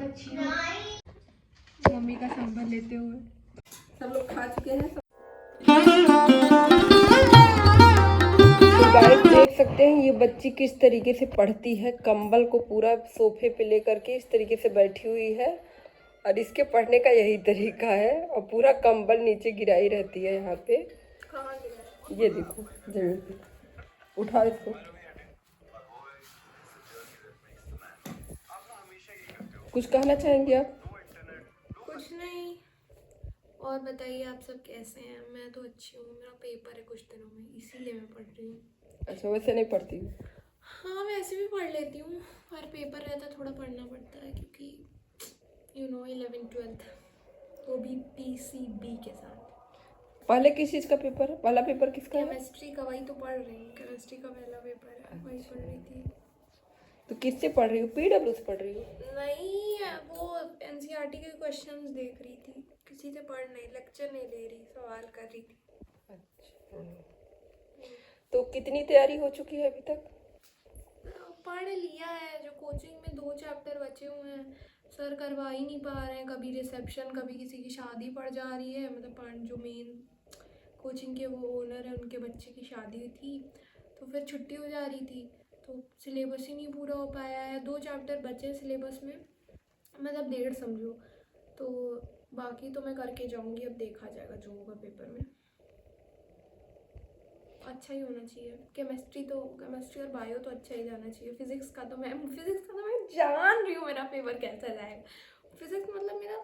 अच्छी हूँ। मम्मी का संभाल लेते हुए सब लोग खा चुके हैं। तो गाइस देख सकते हैं ये बच्ची किस तरीके से पढ़ती है। कंबल को पूरा सोफे पे लेकर के इस तरीके से बैठी हुई है और इसके पढ़ने का यही तरीका है। और पूरा कंबल नीचे गिराई रहती है यहाँ पे। ये देखो जमीन पे, उठा इसको। कुछ कहना चाहेंगे आप? कुछ नहीं, और बताइए आप सब कैसे हैं? मैं तो अच्छी हूँ। मेरा पेपर है कुछ दिनों में, इसीलिए मैं पढ़ रही हूँ। अच्छा, वैसे नहीं पढ़ती हूँ? हाँ वैसे भी पढ़ लेती हूँ, पर पेपर रहता थोड़ा पढ़ना पड़ता है क्योंकि 11th-12th वो भी PCB के साथ। पहले किस चीज़ का पेपर है? पहला पेपर किसका है? केमिस्ट्री का, वही तो पढ़ रही हूँ। केमिस्ट्री का पहला पेपर है, वही पढ़ रही थी। तो किससे पढ़ रही हो? PW से पढ़ रही हो? नहीं, वो NCERT के क्वेश्चंस देख रही थी, किसी से पढ़ नहीं, लेक्चर नहीं ले रही, सवाल कर रही थी। अच्छा, तो कितनी तैयारी हो चुकी है अभी तक? पढ़ लिया है। जो कोचिंग में 2 चैप्टर बचे हुए हैं, सर करवा ही नहीं पा रहे हैं। कभी रिसेप्शन, कभी किसी की शादी पड़ जा रही है। मतलब जो मेन कोचिंग के वो ओनर है, उनके बच्चे की शादी थी, तो फिर छुट्टी हो जा रही थी, तो सिलेबस ही नहीं पूरा हो पाया है। 2 चैप्टर बचे सिलेबस में, मतलब 1.5 समझो। तो बाकी तो मैं करके जाऊँगी, अब देखा जाएगा जो होगा पेपर में। अच्छा ही होना चाहिए। केमिस्ट्री और बायो तो अच्छा ही जाना चाहिए। फिजिक्स का तो मैं जान रही हूँ मेरा पेपर कैसा जाएगा। फिजिक्स मतलब मेरा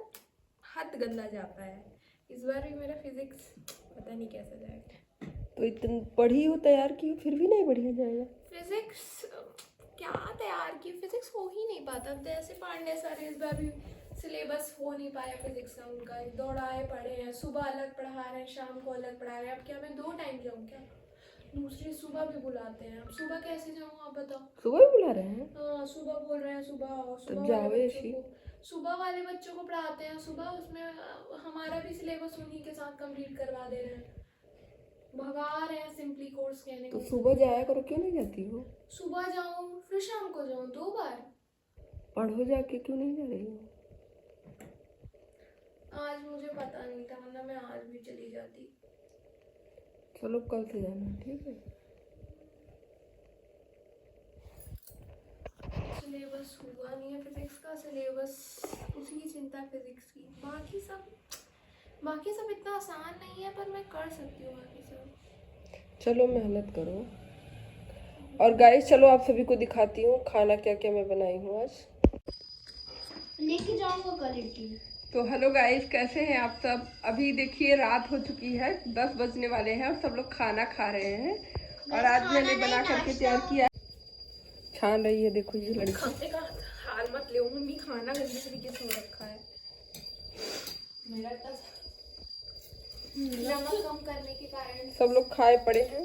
हाथ गंदा जाता है। इस बार भी मेरा फिजिक्स पता नहीं कैसा जाएगा। तो इतनी पढ़ी हो, तैयार की हो, फिर भी नहीं बढ़िया जाएगा? फिजिक्स क्या तैयार की, फिजिक्स हो ही नहीं पाता। जैसे पांडे सर इस बार भी सिलेबस हो नहीं पाया फिजिक्स का उनका। दौड़ाए पढ़े हैं, सुबह अलग पढ़ा रहे हैं, शाम को अलग पढ़ा रहे हैं। अब क्या मैं 2 टाइम जाऊँ क्या? दूसरी सुबह भी बुलाते हैं, अब सुबह कैसे जाऊँ आप बताओ? सुबह भी बुला रहे हैं? हाँ सुबह बोल रहे हैं, सुबह आओ। तब जाओ ऐसी। सुबह वाले बच्चों को पढ़ाते हैं सुबह, उसमें हमारा भी सिलेबस उन्हीं के साथ कंप्लीट करवा दे रहे हैं। भगा रहे हैं सिंपली कोर्स कहने तो को। सुबह जाया करो, क्यों नहीं जाती हो? सुबह जाऊँ फिर शाम को जाऊँ, 2 बार। पढ़ो जाके, क्यों नहीं जा रही हो? आज मुझे पता नहीं था, वरना मैं आज भी चली जाती। चलो कल से जाना, ठीक है? सिलेबस हुआ नहीं है फिजिक्स का, सिलेबस उसी की चिंता है फिजिक्स की। बाकी सब इतना आसान नहीं है, पर मैं कर सकती हूँ बाकी सब। चलो मेहनत करो। और गाइस चलो आप सभी को दिखाती हूँ खाना क्या क्या मैं बनाई हूँ आज। लेके जाऊंगा कल इडली। तो हेलो गाइस, कैसे हैं आप सब? अभी देखिए रात हो चुकी है, 10 बजने वाले हैं और सब लोग खाना खा रहे हैं। और आज मैंने बना करके तैयार किया। छान रही है, देखो ये लड़की। खाने का हाल मत लो मम्मी, खाना गंदे तरीके से हो रखा है मेरा। नमक कम करने के कारण सब लोग खाए पड़े हैं।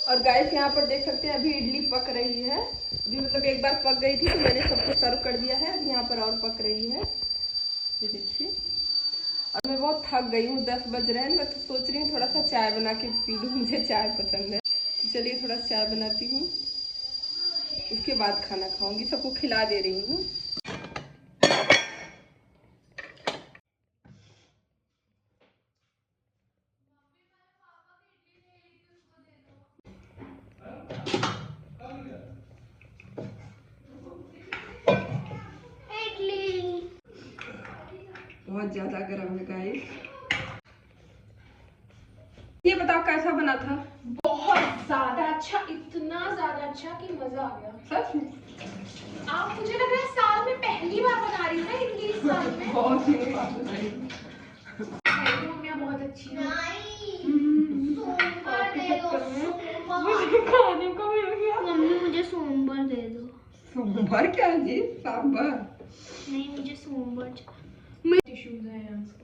और गाइस यहाँ पर देख सकते हैं अभी इडली पक रही है। अभी मतलब एक बार पक गई थी तो मैंने सबको सर्व कर दिया है। अभी यहाँ पर और पक रही है, ये देखिए। और मैं बहुत थक गई हूँ, 10 बज रहे हैं। मैं तो सोच रही हूँ थोड़ा सा चाय बना के पी लूँ, मुझे चाय पसंद है। चलिए थोड़ा चाय बनाती हूँ, उसके बाद खाना खाऊंगी। सबको खिला दे रही हूँ। बहुत ज्यादा गर्म है गाइस। ये बताओ कैसा बना था? बहुत ज्यादा अच्छा, इतना ज्यादा अच्छा कि मजा आ गया। सच में? आप मुझे लग रहा है साल में पहली बार बना रही है इडली इस साल में। बहुत ही बात बताई। मम्मियाँ बहुत अच्छी हैं। मुझे खाने को मिल गया। मम्मी मुझे सोमवार दे दो। सोमवार क्या जी? सांबर? नहीं मुझे सोमवार। टिश्यूज हैं यहाँ से।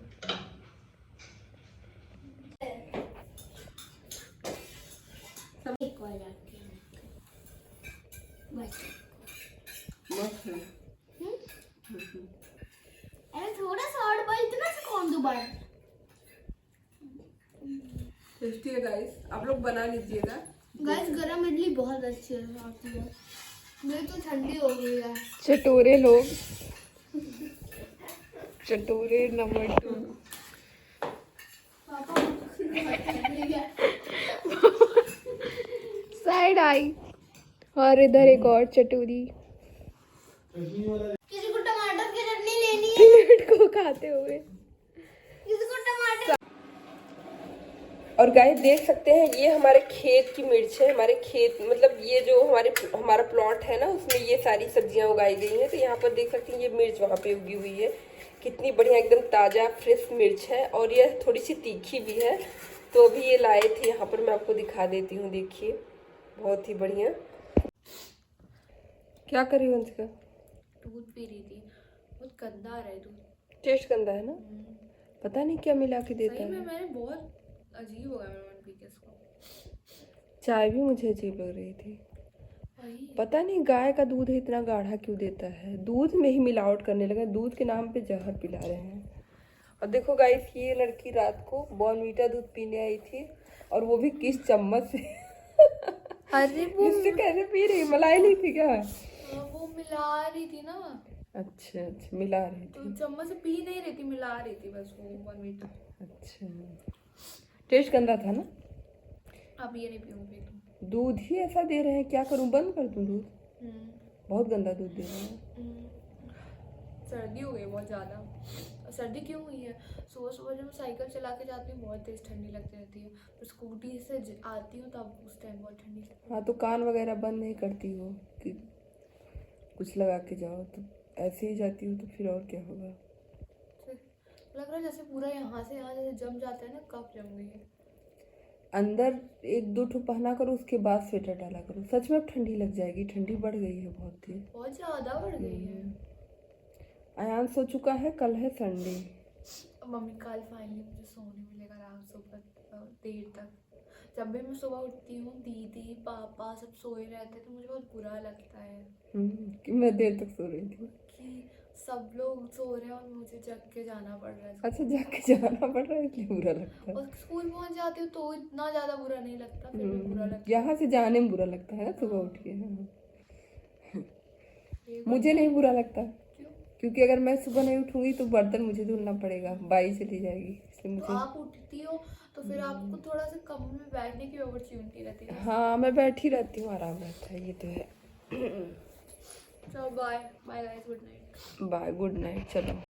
एक और रखते हैं बस। मस्त है। अरे थोड़ा सा और बस, इतना सा कौन दोबारा। टेस्टी है गाइस, आप लोग बना लीजिएगा। गाइस गरम इडली बहुत अच्छी है। आपकी बात। और गाइस यहाँ पर देख सकते हैं अभी इडली पक रही है। अभी यहाँ पर और पक रही है, ये देखिए। और मैं बहुत थक गई हूँ, 10 बज रहे हैं। मैं तो सोच रही हूँ थोड़ा सा चाय बना के पी लूँ, मुझे चाय पसंद है। गाइस गरम इडली बहुत अच्छी है आपकी बात। मेरी तो ठंडी हो गई है। चटोरे लोग, चटोरे नंबर 2। पापा साइड आई। और इधर एक और चटोरी किसी को टमाटर की चटनी लेनी है, प्लेट को खाते हुए। किसी को टमाटर। और गाइस देख सकते हैं ये हमारे खेत की मिर्च है। हमारे खेत मतलब ये जो हमारा प्लॉट है ना, उसमें ये सारी सब्जियां उगाई गई हैं। तो यहाँ पर देख सकते हैं ये मिर्च वहाँ पे उगी हुई है। कितनी बढ़िया एकदम ताज़ा फ्रेश मिर्च है। और ये थोड़ी सी तीखी भी है। तो अभी ये लाए थे यहाँ पर, मैं आपको दिखा देती हूँ। देखिए बहुत ही बढ़िया। क्या कर रही हो अंशिका? दूध पी रही थी। बहुत गंदा आ रहा है दूध। टेस्ट गंदा है ना, पता नहीं क्या मिला के देता सही में है। मैंने बहुत अजीब हो गया मेरा मन पी के इसको। चाय भी मुझे अजीब लग रही थी। वही पता नहीं गाय का दूध इतना गाढ़ा क्यों देता है। दूध में ही मिलावट करने लगा, दूध के नाम पे जहर पिला रहे हैं। और देखो गाइस ये लड़की रात को बॉर्नवीटा दूध पीने आई थी, और वो भी किस चम्मच से। अरे वो इससे कैसे पी रही? मलाई नहीं थी क्या? वो मिला रही थी ना, अच्छा अच्छा, मिला रही तो थी। चम्मच से पी नहीं रही थी, मिला रही थी बस वो बॉर्नवीटा। अच्छा, टेस्ट गंदा था ना। अब ये नहीं पीऊंगी तो। दूध ही ऐसा दे रहे हैं, क्या करूं, बंद कर दूं दूध? बहुत गंदा दूध दे रहे हैं। सर्दी हो गई बहुत ज़्यादा। सर्दी क्यों हुई है? सुबह सुबह जब मैं साइकिल चला के जाती हूँ बहुत तेज़ ठंडी लगती रहती है, तो स्कूटी से आती हूँ तब उस टाइम बहुत ठंडी लगती है। हाँ तो कान वगैरह बंद नहीं करती हो कि कुछ लगा के जाओ, तो ऐसे ही जाती हो तो फिर और क्या होगा। लग रहा है जैसे पूरा यहाँ से यहाँ जैसे जम जाता है ना, कब जम गई है। अंदर 1-2 ठो पहना करो, उसके बाद स्वेटर डाला करो। सच में अब ठंडी लग जाएगी, ठंडी बढ़ गई है बहुत तेज। बहुत ज़्यादा बढ़ गई है। आयान सो चुका है, कल है संडे। मम्मी कल फाइनली मुझे सोने मिलेगा रात सुबह देर तक। जब भी मैं सुबह उठती हूँ दीदी पापा सब सोए रहते हैं तो मुझे बहुत बुरा लगता है कि मैं देर तक सो रही थी। कि सब लोग सो रहे हैं और मुझे जग के जाना पड़ रहा है। अच्छा, जाके जाना पड़ रहा है इसलिए बुरा लगता है। और स्कूल पहुँच जाती हूँ तो इतना ज़्यादा बुरा नहीं लगता, फिर भी बुरा लगता यहाँ से जाने में बुरा लगता है ना, सुबह उठ के। है। मुझे नहीं बुरा लगता, क्यों? क्योंकि अगर मैं सुबह नहीं उठूंगी तो बर्तन मुझे धुलना पड़ेगा, बाई चली जाएगी, इसलिए तो मुझे। आप उठती हो तो फिर आपको थोड़ा सा कमरे में बैठने की अपॉर्चुनिटी रहती है। हाँ मैं बैठी रहती हूँ, आराम रहता है, ये तो है। चलो bye bye guys, good night. Bye, good night, चलो।